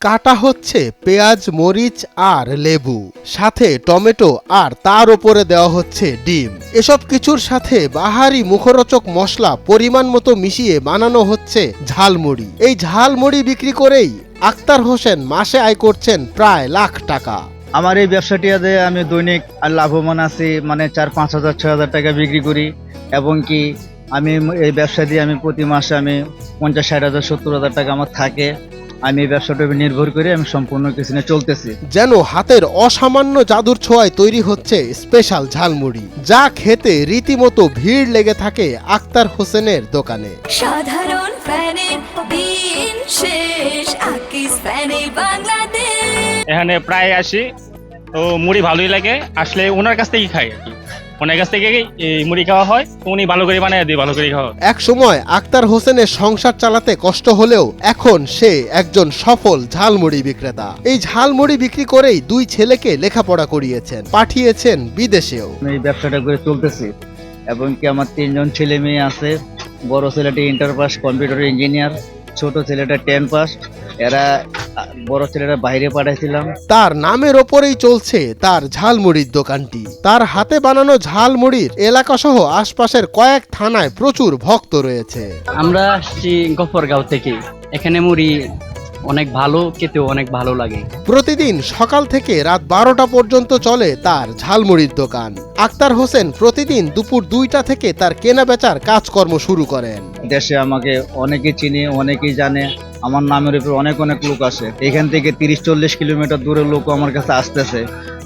কাটা হচ্ছে পেঁয়াজ, মরিচ আর লেবু, সাথে টমেটো, আর তার উপরে দেওয়া হচ্ছে ডিম। এসব কিছুর সাথে বাহারি মুখরোচক মশলা পরিমাণ মতো মিশিয়ে বানানো হচ্ছে ঝালমুড়ি। এই ঝালমুড়ি বিক্রি করেই আক্তার হোসেন মাসে আয় করছেন প্রায় লাখ টাকা। আমার এই ব্যবসাটিতে আমি দৈনিক লাভবান আছি, মানে 4-5 হাজার 6 হাজার টাকা বিক্রি করি। এবং কি আমি এই ব্যবসা দিয়ে আমি প্রতি মাসে আমি 50-60 হাজার 70 হাজার টাকা আমার থাকে। আমি এই ব্যবসাটার উপর নির্ভর করে আমি সম্পূর্ণ কিছু নিয়ে চলতেছি। যেন হাতের অসামান্য জাদুর ছোঁয়ায় তৈরি হচ্ছে স্পেশাল ঝালমুড়ি, যা খেতে রীতিমতো ভিড় লেগে থাকে আক্তার হোসেনের দোকানে। সাধারণ ফ্যানের দিন শেষ, আকিস ফ্যানে বাংলাদেশ। এখানে প্রায় আসি, তো মুড়ি ভালোই লাগে, আসলে ওনার কাছ থেকেই খাই আর কি। ওনার কাছ থেকে এই মুড়ি খাওয়া হয়, তো উনি ভালো করে বানায় দিয়ে ভালো করে খাওয়া। এক সময় আক্তার হোসেনের সংসার চালাতে কষ্ট হলেও এখন সে একজন সফল ঝালমুড়ি বিক্রেতা। এই ঝালমুড়ি বিক্রি করেই 2 ছেলেকে লেখাপড়া করিয়েছেন, পাঠিয়েছেন বিদেশেও। আমি এই ব্যবসাটা করে চলতেছি। এবং কি আমার 3জন ছেলে মেয়ে আছে। বড় ছেলেটা ইন্টার পাস, কম্পিউটার ইঞ্জিনিয়ার। ছোট ছেলেটা 10 পাস। এরা বড় ছেলেটা বাইরে পাঠাইছিলাম। তার নামের ওপরেই চলছে তার ঝালমুড়ির দোকানটি। তার হাতে বানানো ঝালমুড়ির এলাকাসহ আশপাশের কয়েক থানায় প্রচুর ভক্ত রয়েছে। আমরা আসছি গফরগাঁও থেকে। এখানে মুড়ি অনেক ভালো, খেতেও অনেক ভালো লাগে। প্রতিদিন সকাল থেকে রাত 12টা পর্যন্ত চলে তার ঝালমুড়ির দোকান। আক্তার হোসেন প্রতিদিন দুপুর 2টা থেকে তার কেনা বেচার কাজকর্ম শুরু করেন। দেশে আমাকে অনেকেই চিনি, অনেকেই জানে। আমার নামের উপর অনেক অনেক লোক আসে। এখান থেকে 30-40 কিলোমিটার দূরের লোক আমার কাছে আসতেছে।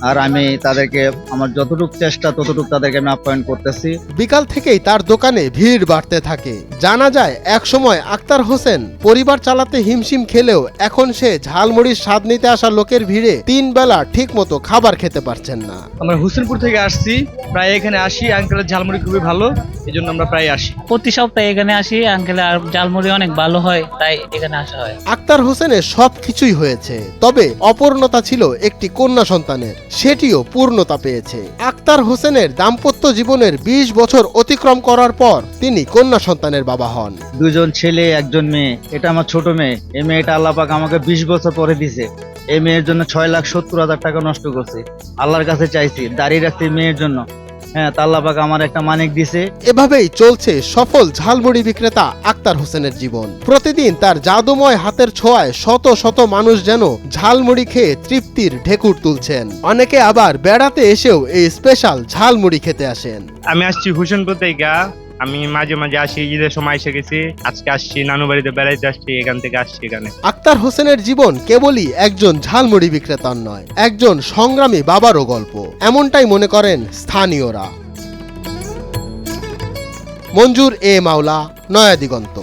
আর আমি তাদেরকে আমার যতটুকু চেষ্টা ততটুকু তাদেরকে আমি আপ্যায়ন করতেছি। বিকাল থেকেই তার দোকানে ভিড় বাড়তে থাকে। জানা যায় এক সময় আক্তার হোসেন পরিবার চালাতে হিমশিম খেলেও এখন সে ঝালমুড়ির স্বাদ নিতে আসা লোকের ভিড়ে 3 বেলা ঠিক মতো খাবার খেতে পারছেন না। আমরা হোসেনপুর থেকে আসছি, প্রায় এখানে আসি। আঙ্কেলের ঝালমুড়ি খুবই ভালো, এই জন্য আমরা প্রায় আসি। প্রতি সপ্তাহে এখানে আসি। আঙ্কেলের আর ঝালমুড়ি অনেক ভালো হয়, তাই এখানে আসা হয়। আক্তার হোসেনের সবকিছুই হয়েছে, তবে অপূর্ণতা ছিল একটি কন্যা সন্তানের, সেটিও পূর্ণতা পেয়েছে। আক্তার হোসেনের দাম্পত্য জীবনের 20 বছর অতিক্রম করার পর তিনি কন্যা সন্তানের বাবা হন। 2জন ছেলে 1জন মেয়ে। এটা আমার ছোট মেয়ে। এই মেয়েটা আল্লাহ পাক আমাকে 20 বছর পরে দিছে। এই মেয়ের জন্য 6,70,000 টাকা নষ্ট করছি। আল্লাহর কাছে চাইছি, দাঁড়িয়ে রাখছি মেয়ের জন্য। হ্যাঁ, তা আল্লাহ পাক আমার একটা মানিক দিছে। এভাবেই চলছে সফল ঝালমুড়ি বিক্রেতা আক্তার হোসেনের জীবন। প্রতিদিন তার জাদুময় হাতের ছোঁয়ায় শত শত মানুষ যেন ঝালমুড়ি খেয়ে তৃপ্তির ঢেকুর তুলছেন। অনেকে আবার বেড়াতে এসেও এই স্পেশাল ঝালমুড়ি খেতে আসেন। আমি আসছি হোসেনপুর থেকে। আমি মাঝে মাঝে আসি, ঈদের সময় এসে গেছি। আজকে আসছি নানু বাড়িতে বেড়াইতে আসছি, এখান থেকে আসছি এখানে। আক্তার হোসেনের জীবন কেবলই একজন ঝালমুড়ি বিক্রেতার নয়, একজন সংগ্রামী বাবারও গল্প, এমনটাই মনে করেন স্থানীয়রা। মঞ্জুর এ মাওলা, নয়া দিগন্ত।